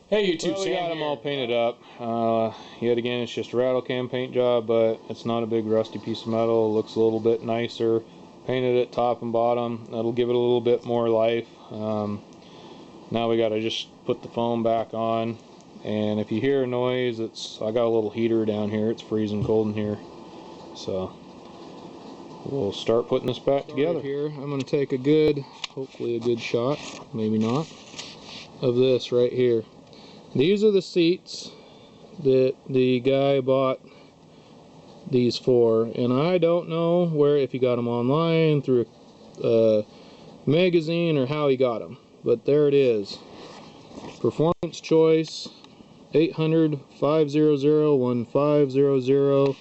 Hey YouTube, well, we got them all painted up. Yet again, it's just a rattle can paint job, but it's not a big rusty piece of metal. It looks a little bit nicer. Painted it top and bottom. That'll give it a little bit more life. Now we got to just put the foam back on. And if you hear a noise, I got a little heater down here. It's freezing cold in here. So we'll start putting this back together. Here, I'm going to take hopefully a good shot, maybe not, of this right here. These are the seats that the guy bought these for, and I don't know if he got them online through a magazine or how he got them, but there it is. Performance Choice 800-500-1500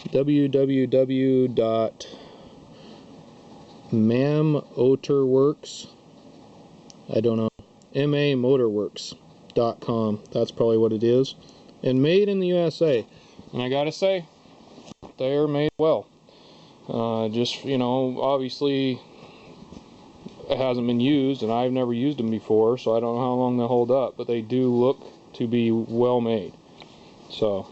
www.mammotorworks, I don't know, mamotorworks.com. That's probably what it is, and made in the USA. And I gotta say, they are made well. Just, you know, obviously it hasn't been used, and I've never used them before, so I don't know how long they'll hold up, but they do look to be well made. So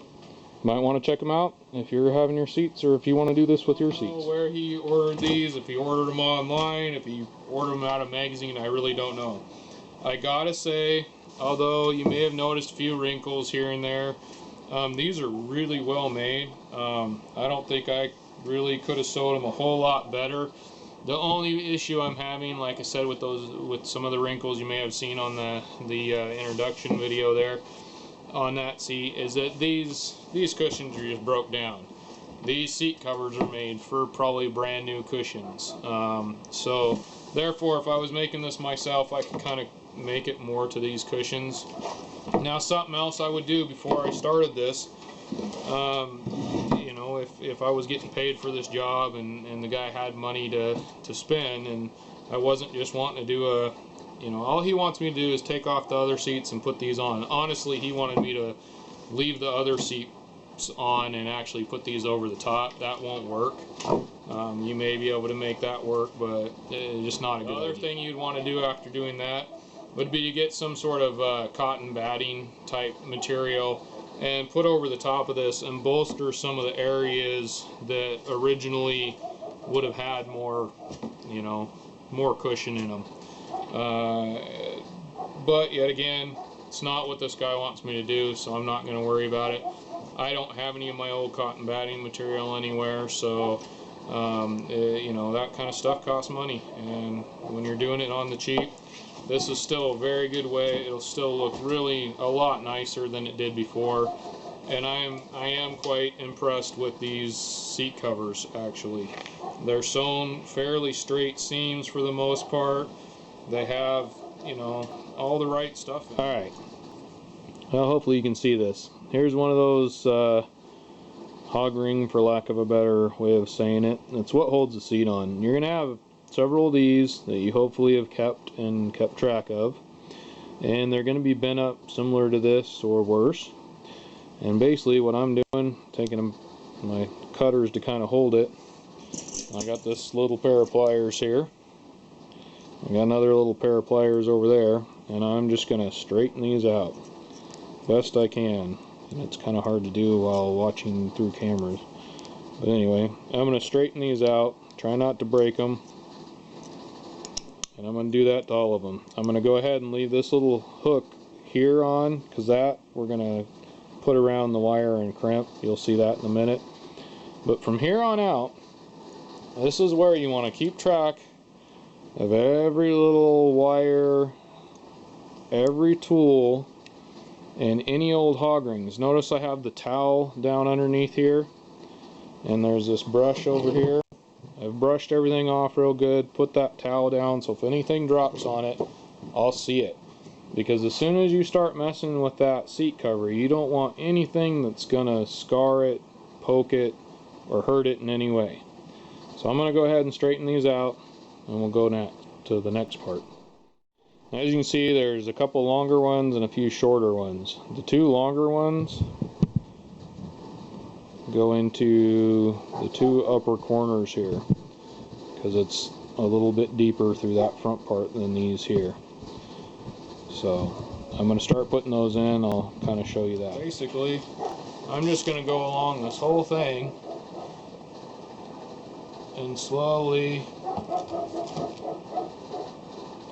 you might want to check them out if you're having your seats, or if you want to do this with your seats. I don't know where he ordered these, if he ordered them online, if he ordered them out of a magazine, I really don't know. I gotta say, although you may have noticed a few wrinkles here and there, these are really well made. I don't think I really could have sewed them a whole lot better. The only issue I'm having, like I said, with some of the wrinkles you may have seen on the introduction video there on that seat, is that these cushions are just broke down. These seat covers are made for probably brand new cushions. So therefore, if I was making this myself, I could kind of make it more to these cushions. Now, something else I would do before I started this, you know, if I was getting paid for this job and the guy had money to spend, and I wasn't just wanting to do you know, all he wants me to do is take off the other seats and put these on. Honestly, he wanted me to leave the other seats on and actually put these over the top. That won't work. You may be able to make that work, but it's just not a good idea. The other thing you'd want to do after doing that would be to get some sort of cotton batting type material and put over the top of this and bolster some of the areas that originally would have had more, you know, more cushion in them. But yet again, it's not what this guy wants me to do, so I'm not going to worry about it. I don't have any of my old cotton batting material anywhere, so you know, that kind of stuff costs money, and when you're doing it on the cheap, this is still a very good way. It'll still look really a lot nicer than it did before, and I am quite impressed with these seat covers. Actually, they're sewn fairly straight seams for the most part. They have, you know, all the right stuff. All right. Well, hopefully you can see this. Here's one of those hog ring, for lack of a better way of saying it. It's what holds the seat on. You're gonna have several of these that you hopefully have kept track of, and they're going to be bent up similar to this or worse. And basically what I'm doing, taking my cutters to kind of hold it, I got this little pair of pliers here, I got another little pair of pliers over there, and I'm just going to straighten these out best I can. And it's kind of hard to do while watching through cameras, but anyway, I'm going to straighten these out, try not to break them. And I'm going to do that to all of them. I'm going to go ahead and leave this little hook here on, because that we're going to put around the wire and crimp. You'll see that in a minute. But from here on out, this is where you want to keep track of every little wire, every tool, and any old hog rings. Notice I have the towel down underneath here, and there's this brush over here. I've brushed everything off real good, put that towel down, so if anything drops on it, I'll see it. Because as soon as you start messing with that seat cover, you don't want anything that's going to scar it, poke it, or hurt it in any way. So I'm going to go ahead and straighten these out, and we'll go to the next part. As you can see, there's a couple longer ones and a few shorter ones. The two longer ones go into the two upper corners here, because it's a little bit deeper through that front part than these here. So I'm going to start putting those in. I'll kind of show you that. Basically, I'm just going to go along this whole thing and slowly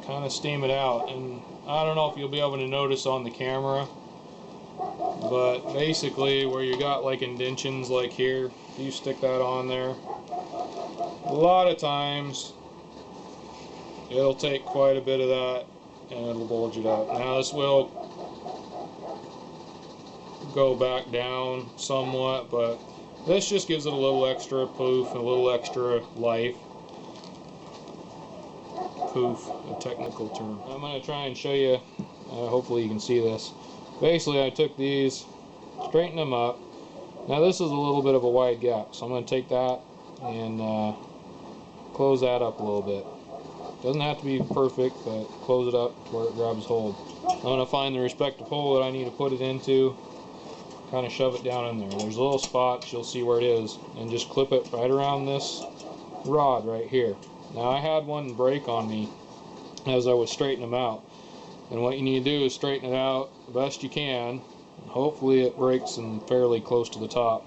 kind of steam it out. And I don't know if you'll be able to notice on the camera, but basically where you got like indentions like here, if you stick that on there, a lot of times it'll take quite a bit of that and it'll bulge it out. Now this will go back down somewhat, but this just gives it a little extra poof, a little extra life. Poof, a technical term. I'm going to try and show you, hopefully you can see this. Basically I took these, straightened them up. Now this is a little bit of a wide gap, so I'm going to take that and close that up a little bit. Doesn't have to be perfect, but close it up to where it grabs hold. I'm going to find the respective hole that I need to put it into, kind of shove it down in there. There's a little spot, you'll see where it is, and just clip it right around this rod right here. Now I had one break on me as I was straightening them out, and what you need to do is straighten it out the best you can. Hopefully it breaks in fairly close to the top,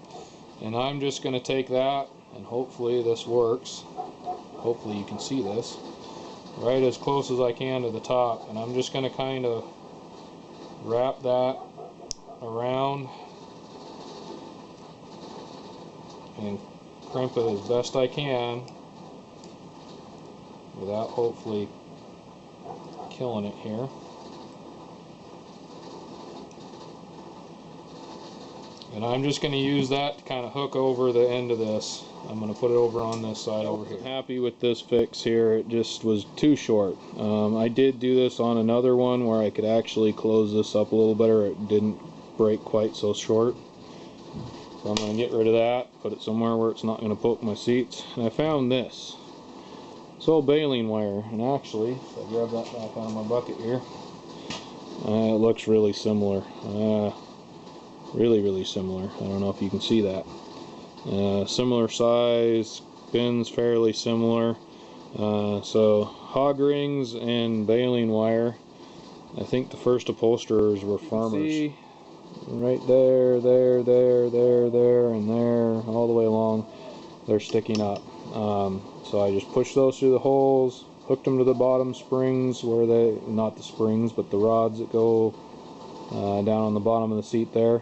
and I'm just going to take that, and hopefully this works. Hopefully you can see this. Right as close as I can to the top, and I'm just going to kind of wrap that around and crimp it as best I can without hopefully killing it here. And I'm just going to use that to kind of hook over the end of this. I'm going to put it over on this side over here. I'm happy with this fix here. It just was too short. I did do this on another one where I could actually close this up a little better. It didn't break quite so short. So I'm going to get rid of that, put it somewhere where it's not going to poke my seats. And I found this. It's old baling wire. And actually, if I grab that back out of my bucket here, it looks really similar. Really similar. I don't know if you can see that. Similar size, bends fairly similar. So hog rings and baling wire. I think the first upholsterers were farmers. See, right there, there, and there, all the way along, they're sticking up. So I just pushed those through the holes, hooked them to the bottom springs where they, not the springs, but the rods that go down on the bottom of the seat there.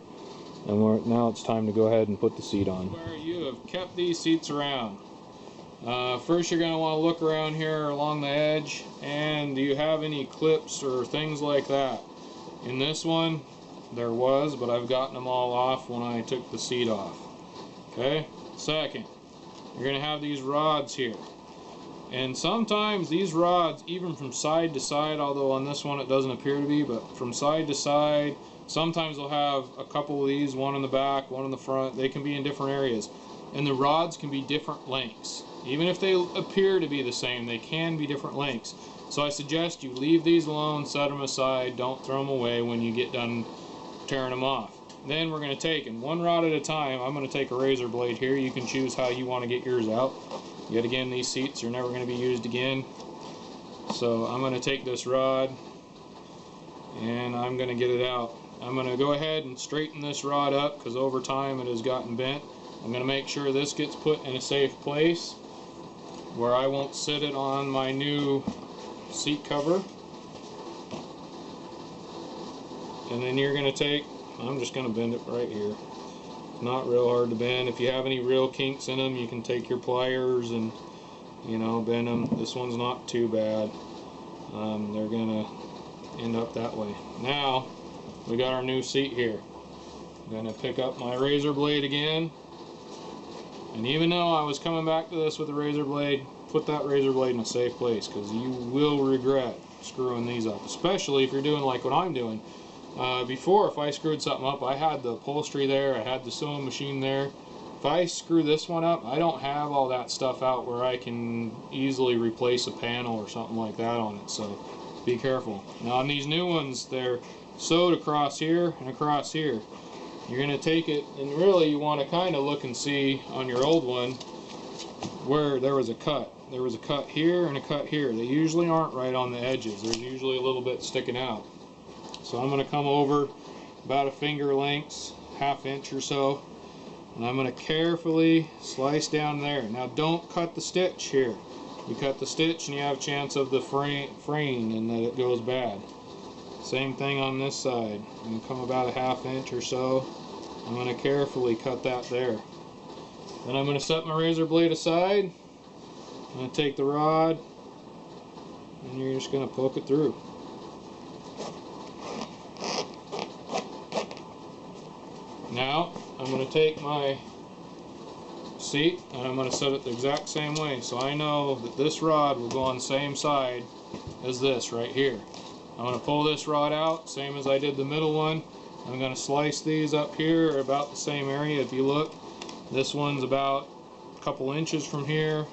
And now it's time to go ahead and put the seat on. Where you have kept these seats around. First you're going to want to look around here along the edge, and do you have any clips or things like that? In this one there was, but I've gotten them all off when I took the seat off. Okay? Second, you're going to have these rods here. And sometimes these rods, even from side to side, although on this one it doesn't appear to be, but from side to side, sometimes they'll have a couple of these, one in the back, one in the front. They can be in different areas. And the rods can be different lengths. Even if they appear to be the same, they can be different lengths. So I suggest you leave these alone, set them aside, don't throw them away when you get done tearing them off. Then we're going to take, and one rod at a time, I'm going to take a razor blade here. You can choose how you want to get yours out. Yet again, these seats are never going to be used again. So I'm going to take this rod and I'm going to get it out. I'm going to go ahead and straighten this rod up because over time it has gotten bent. I'm going to make sure this gets put in a safe place where I won't sit it on my new seat cover. And then you're going to take, I'm just going to bend it right here. It's not real hard to bend. If you have any real kinks in them, you can take your pliers and, you know, bend them. This one's not too bad. They're going to end up that way. Now we got our new seat here. I'm going to pick up my razor blade again, and even though I was coming back to this with a razor blade, put that razor blade in a safe place because you will regret screwing these up, especially if you're doing like what I'm doing. Before, if I screwed something up, I had the upholstery there, I had the sewing machine there. If I screw this one up, I don't have all that stuff out where I can easily replace a panel or something like that on it, so be careful. Now on these new ones, they're sewed across here and across here. You're going to take it, and really you want to kind of look and see on your old one where there was a cut. There was a cut here and a cut here. They usually aren't right on the edges. There's usually a little bit sticking out. So I'm going to come over about a finger length, ½ inch or so, and I'm going to carefully slice down there. Now don't cut the stitch here. You cut the stitch and you have a chance of the fraying and that it goes bad. Same thing on this side. I'm going to come about a ½ inch or so. I'm going to carefully cut that there. Then I'm going to set my razor blade aside. I'm going to take the rod and you're just going to poke it through. Now I'm going to take my seat and I'm going to set it the exact same way, so I know that this rod will go on the same side as this right here. I'm going to pull this rod out, same as I did the middle one. I'm going to slice these up here about the same area. If you look, this one's about a couple inches from here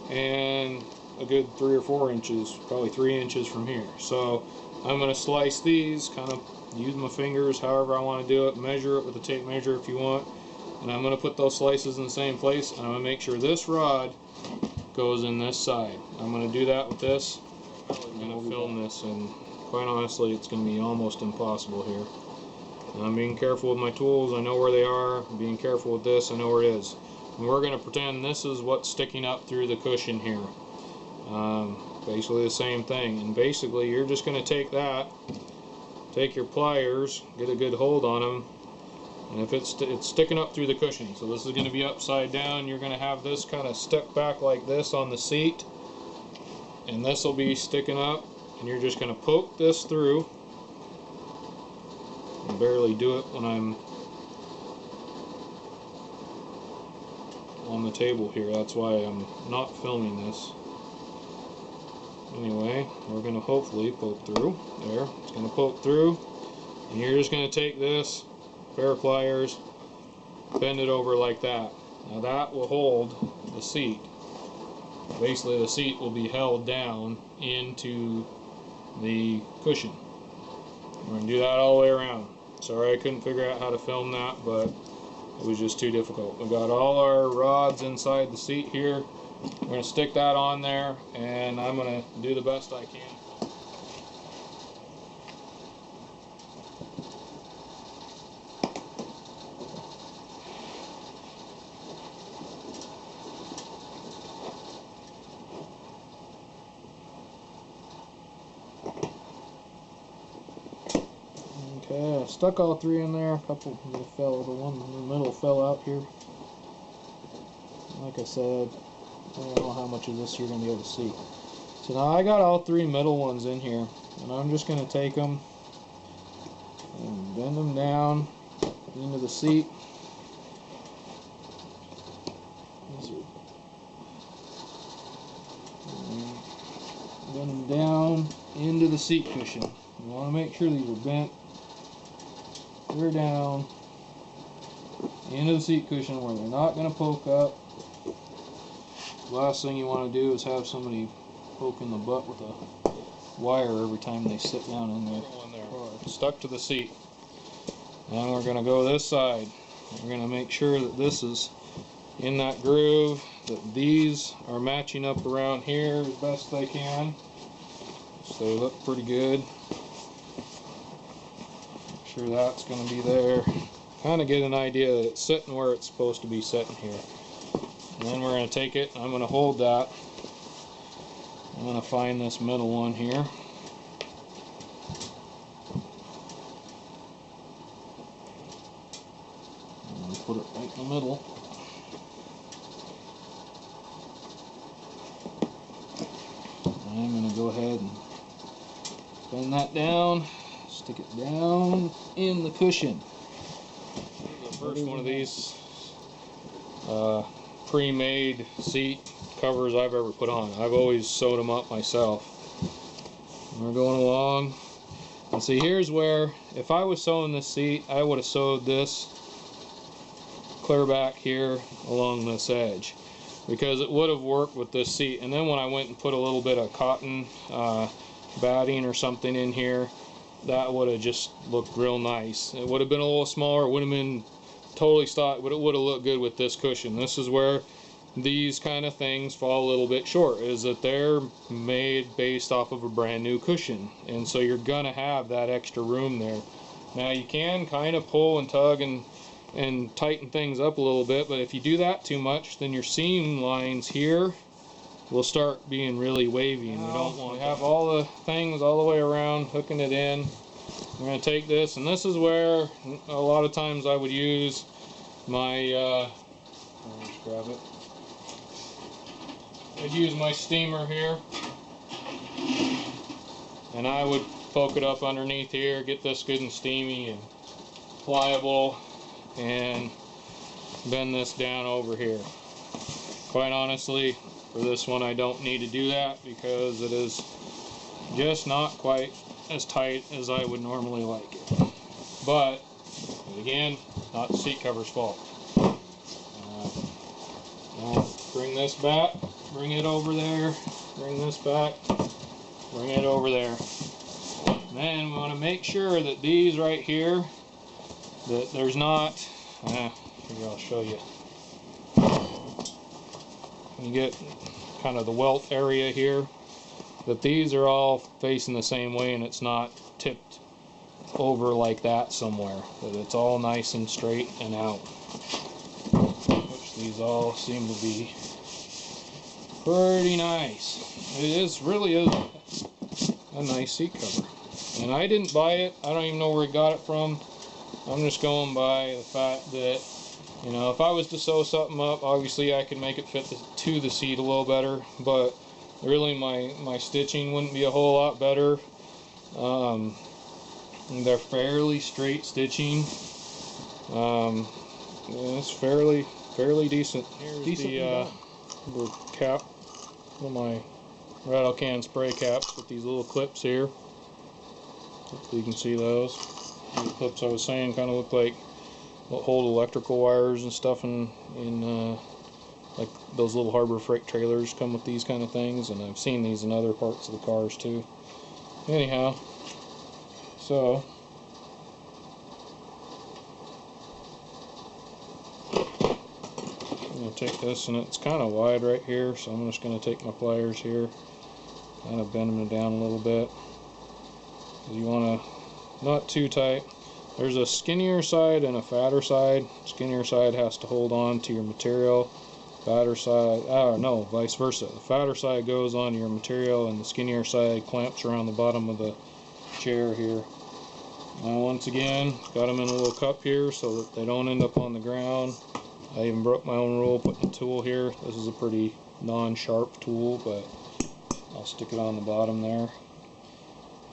and a good 3 or 4 inches, probably 3 inches from here. So I'm going to slice these, kind of use my fingers however I want to do it, measure it with a tape measure if you want, and I'm going to put those slices in the same place, and I'm going to make sure this rod goes in this side. I'm going to do that with this. I'm going to film this, and quite honestly it's going to be almost impossible here. And I'm being careful with my tools, I know where they are. I'm being careful with this, I know where it is. And we're going to pretend this is what's sticking up through the cushion here. Basically the same thing, and basically you're just going to take that, take your pliers, get a good hold on them, and if it's sticking up through the cushion, so this is going to be upside down, you're going to have this kind of stuck back like this on the seat, and this will be sticking up, and you're just going to poke this through. I barely do it when I'm on the table here, that's why I'm not filming this. Anyway, we're going to hopefully poke through. There, it's going to poke through, and you're just going to take this pair of pliers, bend it over like that. Now that will hold the seat. Basically the seat will be held down into the cushion. We're going to do that all the way around. Sorry I couldn't figure out how to film that, but it was just too difficult. We've got all our rods inside the seat here. We're going to stick that on there, and I'm going to do the best I can. Okay, I stuck all three in there. A couple fell, the one in the middle fell out here. Like I said, I don't know how much of this you're going to be able to see. So now I got all three middle ones in here, and I'm just going to take them and bend them down into the seat. Bend them down into the seat cushion. You want to make sure these are bent clear down into the seat cushion where they're not going to poke up. Last thing you want to do is have somebody poke in the butt with a wire every time they sit down in there. Stuck to the seat. Now we're going to go this side. We're going to make sure that this is in that groove, that these are matching up around here as best they can. So they look pretty good. Make sure that's going to be there. Kind of get an idea that it's sitting where it's supposed to be sitting here. And then we're going to take it, I'm going to hold that. I'm going to find this middle one here. I'm going to put it right in the middle. And I'm going to go ahead and bend that down, stick it down in the cushion. The first one of these pre-made seat covers I've ever put on. I've always sewed them up myself. And we're going along, and see, here's where, if I was sewing this seat, I would have sewed this clear back here along this edge, because it would have worked with this seat. And then when I went and put a little bit of cotton batting or something in here, that would have just looked real nice. It would have been a little smaller, it would have been totally stock, but it would have looked good with this cushion. This is where these kind of things fall a little bit short, is that they're made based off of a brand new cushion, and so you're gonna have that extra room there. Now you can kind of pull and tug and tighten things up a little bit, but if you do that too much, then your seam lines here will start being really wavy, and we don't want to have all the things all the way around hooking it in. I'm going to take this, and this is where a lot of times I would use my let me just grab it. I'd use my steamer here, and I would poke it up underneath here, get this good and steamy and pliable, and bend this down over here. Quite honestly, for this one I don't need to do that because it is just not quite as tight as I would normally like it. But again, not the seat cover's fault. Now bring this back, bring it over there, bring this back, bring it over there. And then we want to make sure that these right here, that there's not, here I'll show you. You get kind of the welt area here, that these are all facing the same way and it's not tipped over like that somewhere, that it's all nice and straight and out, which these all seem to be pretty nice. It really is a nice seat cover, and I didn't buy it. I don't even know where he got it from. I'm just going by the fact that, you know, if I was to sew something up, obviously I could make it fit to the seat a little better, but really my stitching wouldn't be a whole lot better. They're fairly straight stitching. It's fairly decent. Here's the cap, one of my rattle can spray caps with these little clips here. Hopefully you can see those. The clips I was saying kind of look like what hold electrical wires and stuff in like those little Harbor Freight trailers come with these kind of things, and I've seen these in other parts of the cars too. Anyhow, so I'm going to take this, and it's kind of wide right here, so I'm just going to take my pliers here, kind of bend them down a little bit. You want to not too tight. There's a skinnier side and a fatter side. Skinnier side has to hold on to your material. Fatter side, no, vice versa. The fatter side goes on your material, and the skinnier side clamps around the bottom of the chair here. Now once again, got them in a little cup here so that they don't end up on the ground. I even broke my own rule putting the tool here. This is a pretty non-sharp tool, but I'll stick it on the bottom there.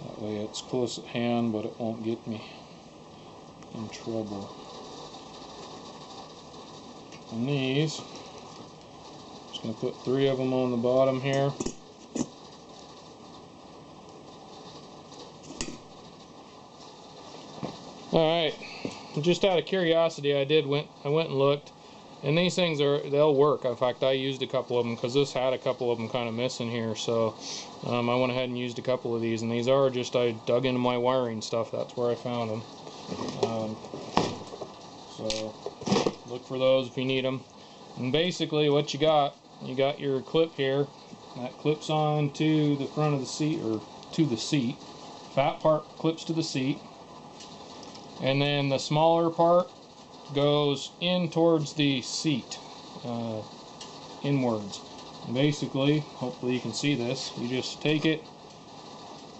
That way it's close at hand, but it won't get me in trouble. And these, just going to put 3 of them on the bottom here. Alright, just out of curiosity, I went and looked, and these things they'll work. In fact, I used a couple of them because this had a couple of them kind of missing here, so I went ahead and used a couple of these, and these are just, I dug into my wiring stuff, that's where I found them. So look for those if you need them. And basically what you got your clip here that clips on to the front of the seat, or to the seat. Fat part clips to the seat, and then the smaller part goes in towards the seat, inwards. And basically, hopefully you can see this, you just take it,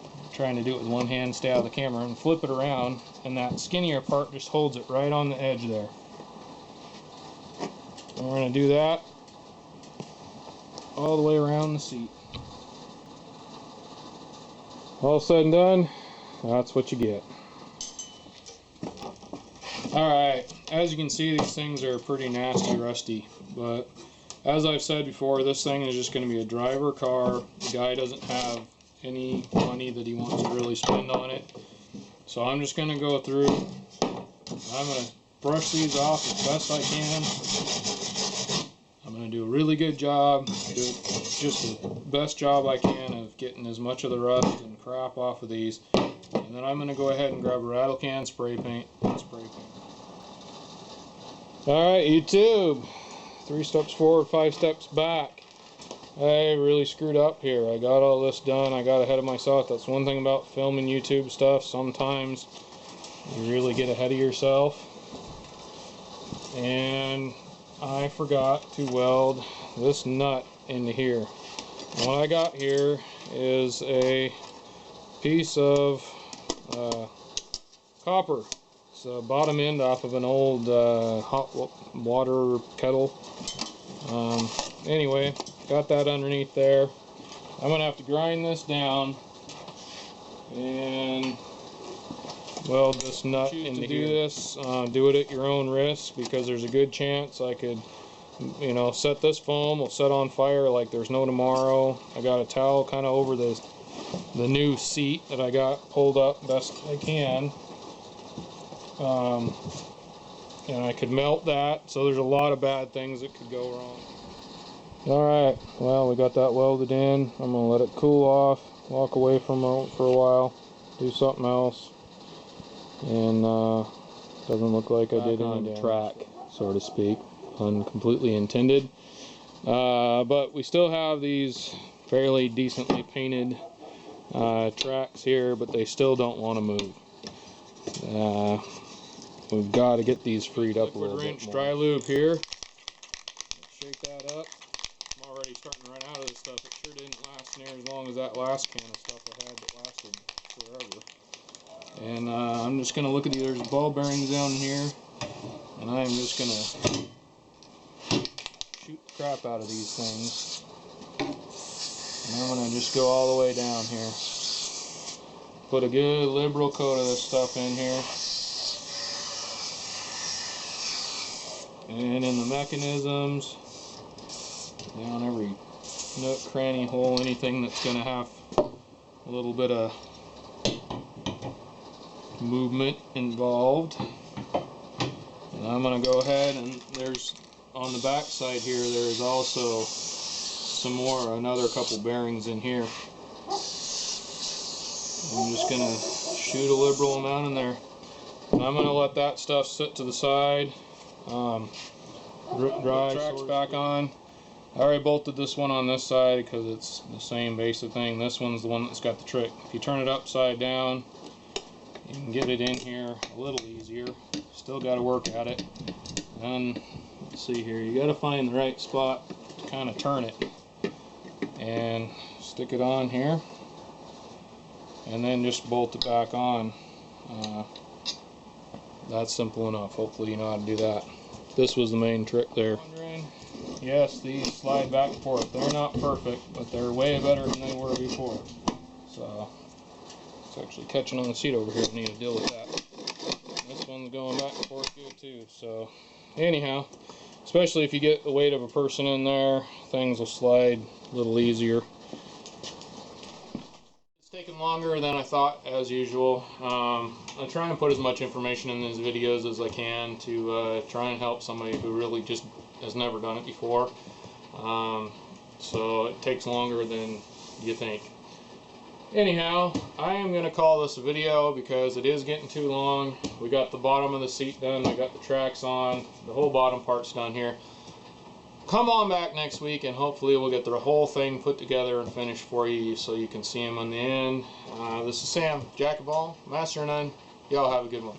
I'm trying to do it with one hand, stay out of the camera, and flip it around, and that skinnier part just holds it right on the edge there. And we're going to do that all the way around the seat. All said and done, that's what you get. Alright, as you can see, these things are pretty nasty rusty, but as I've said before, this thing is just going to be a driver car. The guy doesn't have any money that he wants to really spend on it, so I'm just going to go through, I'm going to brush these off as best I can. I'm going to do a really good job, do just the best job I can of getting as much of the rust and crap off of these, and then I'm going to go ahead and grab a rattle can, spray paint, and spray paint. Alright YouTube, 3 steps forward, 5 steps back. I really screwed up here. I got all this done. I got ahead of myself. That's one thing about filming YouTube stuff. Sometimes you really get ahead of yourself. And I forgot to weld this nut into here. And what I got here is a piece of copper. It's the bottom end off of an old hot water kettle. Anyway, got that underneath there. I'm gonna have to grind this down and weld this nut into here. Do it at your own risk, because there's a good chance I could, you know, set this foam will set on fire like there's no tomorrow. I got a towel kind of over the new seat that I got pulled up best I can. And I could melt that, so there's a lot of bad things that could go wrong. Alright, well, we got that welded in. I'm gonna let it cool off, walk away from it for a while, do something else, and doesn't look like I did any damage. Track, so to speak, uncompletely intended. But we still have these fairly decently painted tracks here, but they still don't want to move. We've got to get these freed up a little bit more. Dry lube here. Shake that up. I'm already starting to run out of this stuff. It sure didn't last near as long as that last can of stuff I had that lasted forever. And I'm just going to look at there's ball bearings down here, and I'm just going to shoot the crap out of these things. And I'm going to just go all the way down here. Put a good liberal coat of this stuff in here. And in the mechanisms, down every nook, cranny, hole, anything that's going to have a little bit of movement involved. And I'm going to go ahead, and there's on the back side here, there's also some more, another couple bearings in here. I'm just going to shoot a liberal amount in there. And I'm going to let that stuff sit to the side. Dry, tracks back on. I already bolted this one on this side because it's the same basic thing. This one's the one that's got the trick. If you turn it upside down, you can get it in here a little easier. Still got to work at it. And let's see here, you got to find the right spot to kind of turn it. And stick it on here. And then just bolt it back on. That's simple enough. Hopefully you know how to do that. This was the main trick there. Yes, these slide back and forth. They're not perfect, but they're way better than they were before. So it's actually catching on the seat over here. I need to deal with that. This one's going back and forth good too. So anyhow, especially if you get the weight of a person in there, things will slide a little easier. It's taken longer than I thought, as usual. I try and put as much information in these videos as I can to try and help somebody who really just has never done it before. So it takes longer than you think. Anyhow, I am going to call this a video because it is getting too long. We got the bottom of the seat done, we got the tracks on, the whole bottom part's done here. Come on back next week and hopefully we'll get the whole thing put together and finished for you so you can see them on the end. This is Sam, Jack of all, Master of none. Y'all have a good one.